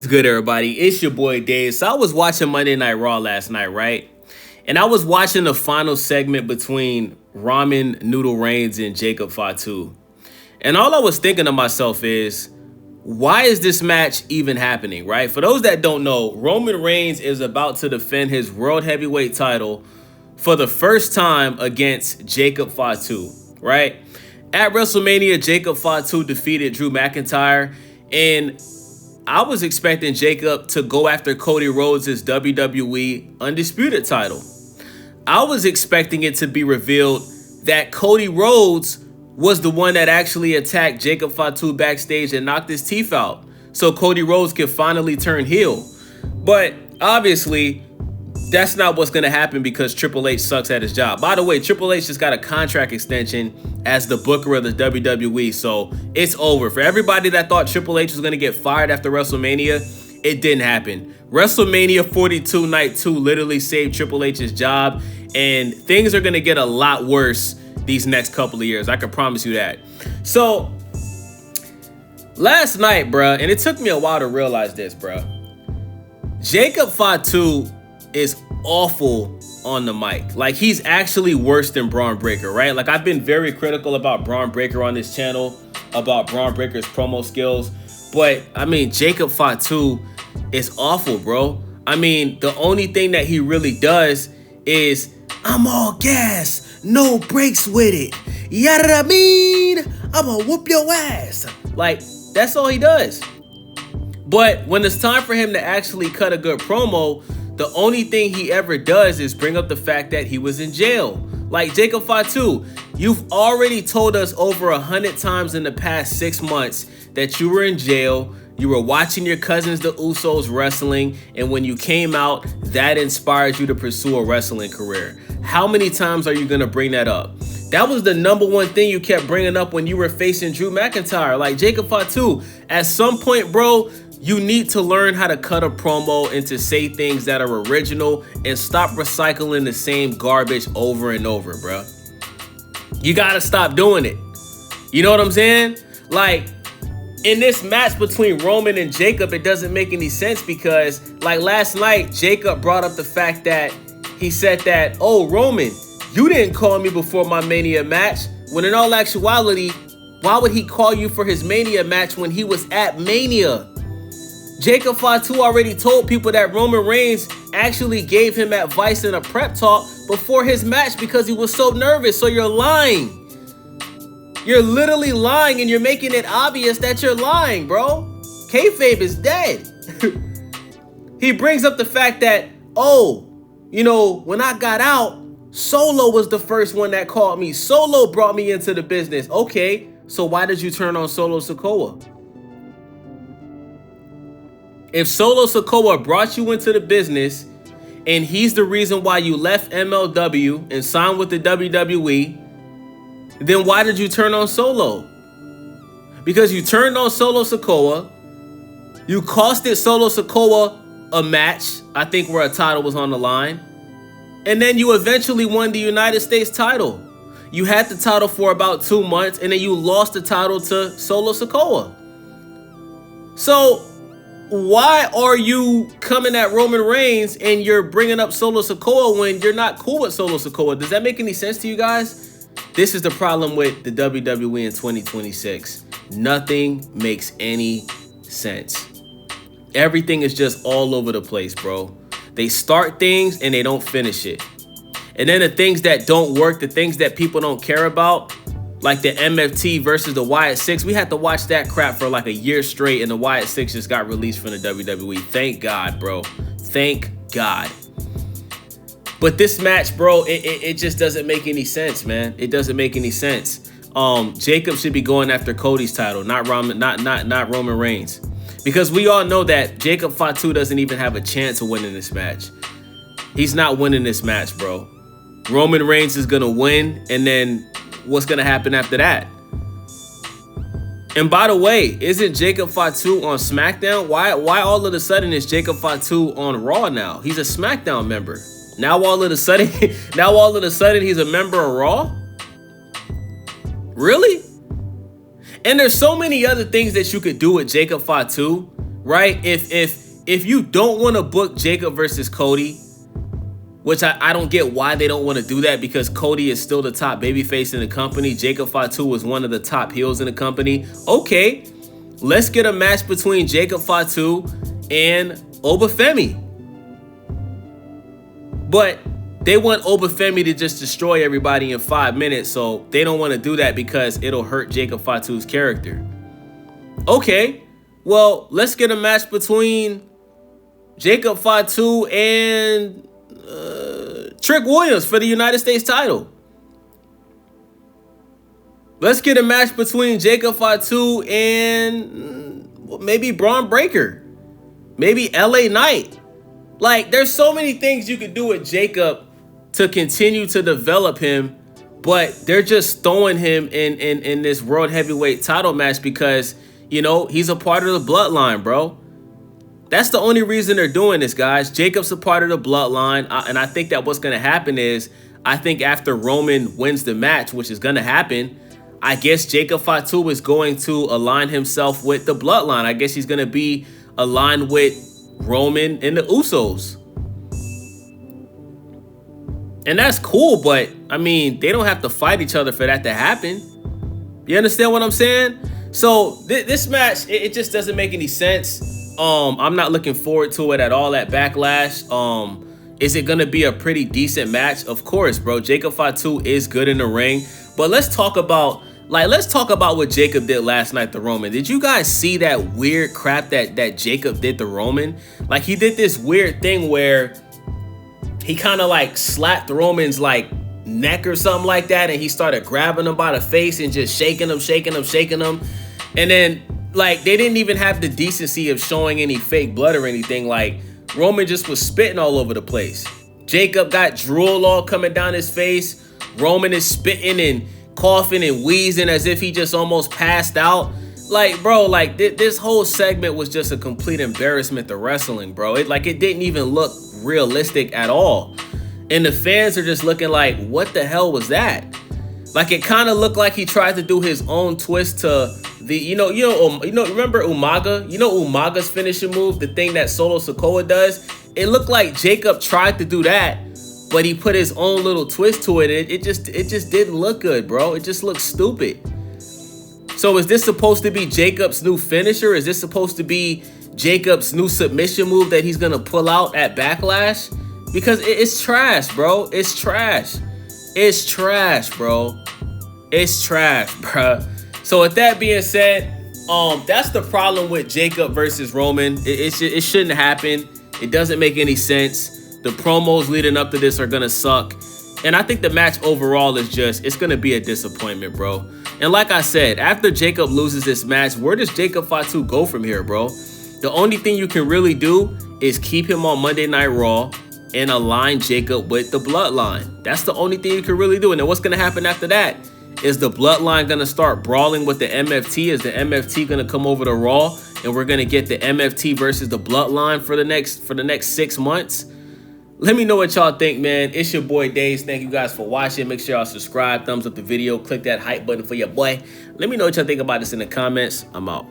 Good, everybody? It's your boy Dave. So I was watching Monday Night Raw last night, right? And I was watching the final segment between Ramen Noodle Reigns and Jacob Fatu. And all I was thinking to myself is, why is this match even happening, right? For those that don't know, Roman Reigns is about to defend his World Heavyweight title for the first time against Jacob Fatu, right? At WrestleMania, Jacob Fatu defeated Drew McIntyre, and I was expecting Jacob to go after Cody Rhodes' WWE Undisputed title. I was expecting it to be revealed that Cody Rhodes was the one that actually attacked Jacob Fatu backstage and knocked his teeth out, so Cody Rhodes could finally turn heel. But obviously, that's not what's going to happen because Triple H sucks at his job. By the way, Triple H just got a contract extension as the booker of the WWE, so it's over. For everybody that thought Triple H was going to get fired after WrestleMania, it didn't happen. WrestleMania 42 Night 2 literally saved Triple H's job, and things are going to get a lot worse these next couple of years. I can promise you that. So, last night, bruh, and it took me a while to realize this, bruh. Jacob Fatu is awful on the mic. Like, he's actually worse than Braun Breaker, right? Like, I've been very critical about Braun Breaker on this channel, about Braun Breaker's promo skills, but I mean, Jacob Fatu is awful, bro. I mean, the only thing that he really does is, I'm all gas, no brakes with it. Yada I mean, I'm gonna whoop your ass. Like, that's all he does. But when it's time for him to actually cut a good promo, the only thing he ever does is bring up the fact that he was in jail. Like, Jacob Fatu, you've already told us over 100 times in the past 6 months that you were in jail, you were watching your cousins, the Usos, wrestling, and when you came out, that inspired you to pursue a wrestling career. How many times are you going to bring that up? That was the number one thing you kept bringing up when you were facing Drew McIntyre. Like, Jacob Fatu, at some point, bro, you need to learn how to cut a promo and to say things that are original and stop recycling the same garbage over and over, bro. You gotta stop doing it. You know what I'm saying? Like, in this match between Roman and Jacob, it doesn't make any sense because, like, last night, Jacob brought up the fact that he said that, oh, Roman, you didn't call me before my Mania match. When in all actuality, why would he call you for his Mania match when he was at Mania? Jacob Fatu already told people that Roman Reigns actually gave him advice in a prep talk before his match because he was so nervous. So you're lying. You're literally lying, and you're making it obvious that you're lying, bro. Kayfabe is dead. He brings up the fact that, oh, you know, when I got out, Solo was the first one that called me. Solo brought me into the business. Okay, so why did you turn on Solo Sikoa? If Solo Sikoa brought you into the business and he's the reason why you left MLW and signed with the WWE, then why did you turn on Solo? Because you turned on Solo Sikoa, you costed Solo Sikoa a match, I think where a title was on the line, and then you eventually won the United States title. You had the title for about 2 months, and then you lost the title to Solo Sikoa. So why are you coming at Roman Reigns and you're bringing up Solo Sikoa when you're not cool with Solo Sikoa? Does that make any sense to you guys? This is the problem with the WWE in 2026. Nothing makes any sense. Everything is just all over the place, bro. They start things and they don't finish it. And then the things that don't work, the things that people don't care about, like the MFT versus the Wyatt Six, we had to watch that crap for like a year straight, and the Wyatt Six just got released from the WWE. Thank God, bro. Thank God. But this match, bro, it just doesn't make any sense, man. It doesn't make any sense. Jacob should be going after Cody's title, not Roman Reigns, because we all know that Jacob Fatu doesn't even have a chance of winning this match. He's not winning this match, bro. Roman Reigns is gonna win, and then what's gonna happen after that? And by the way, isn't Jacob Fatu on SmackDown? Why all of a sudden is Jacob Fatu on Raw now? He's a SmackDown member. Now all of a sudden he's a member of Raw? Really? And there's so many other things that you could do with Jacob Fatu right? If you don't want to book Jacob versus Cody, which I don't get why they don't want to do that, because Cody is still the top babyface in the company. Jacob Fatu was one of the top heels in the company. Okay, let's get a match between Jacob Fatu and Obafemi. But they want Obafemi to just destroy everybody in 5 minutes, so they don't want to do that because it'll hurt Jacob Fatu's character. Okay, well, let's get a match between Jacob Fatu and Trick Williams for the United States title. Let's get a match between Jacob Fatu and maybe Braun Breaker. Maybe LA Knight. Like, there's so many things you could do with Jacob to continue to develop him, but they're just throwing him in this world heavyweight title match because, you know, he's a part of the bloodline, bro. That's the only reason they're doing this, guys. Jacob's a part of the bloodline, and I think that what's going to happen is, I think after Roman wins the match, which is going to happen, I guess Jacob Fatu is going to align himself with the bloodline. I guess he's going to be aligned with Roman and the Usos. And that's cool, but, I mean, they don't have to fight each other for that to happen. You understand what I'm saying? So, this match, it just doesn't make any sense. I'm not looking forward to it at all at Backlash. Is it going to be a pretty decent match? Of course, bro. Jacob Fatu is good in the ring. But let's talk about what Jacob did last night to Roman. Did you guys see that weird crap that Jacob did to Roman? Like, he did this weird thing where he kind of like slapped Roman's like neck or something like that, and he started grabbing him by the face and just shaking him. And then, like, they didn't even have the decency of showing any fake blood or anything. Like, Roman just was spitting all over the place. Jacob got drool all coming down his face. Roman is spitting and coughing and wheezing as if he just almost passed out. Like, bro, like, this whole segment was just a complete embarrassment to wrestling, bro. It didn't even look realistic at all. And the fans are just looking like, what the hell was that? Like, it kind of looked like he tried to do his own twist to the, remember Umaga? You know Umaga's finishing move, the thing that Solo Sikoa does? It looked like Jacob tried to do that, but he put his own little twist to it. It just didn't look good, bro. It just looked stupid. So is this supposed to be Jacob's new finisher? Is this supposed to be Jacob's new submission move that he's going to pull out at Backlash? Because it's trash, bro. It's trash. It's trash, bro. It's trash, bro. So with that being said, that's the problem with Jacob versus Roman. It shouldn't happen. It doesn't make any sense. The promos leading up to this are going to suck. And I think the match overall is it's going to be a disappointment, bro. And like I said, after Jacob loses this match, where does Jacob Fatu go from here, bro? The only thing you can really do is keep him on Monday Night Raw and align Jacob with the bloodline. That's the only thing you can really do. And then what's going to happen after that? Is the bloodline going to start brawling with the MFT? Is the MFT going to come over to Raw and we're going to get the MFT versus the bloodline for the next 6 months? Let me know what y'all think, man. It's your boy Daze. Thank you guys for watching. Make sure y'all subscribe, thumbs up the video, click that hype button for your boy. Let me know what y'all think about this in the comments. I'm out.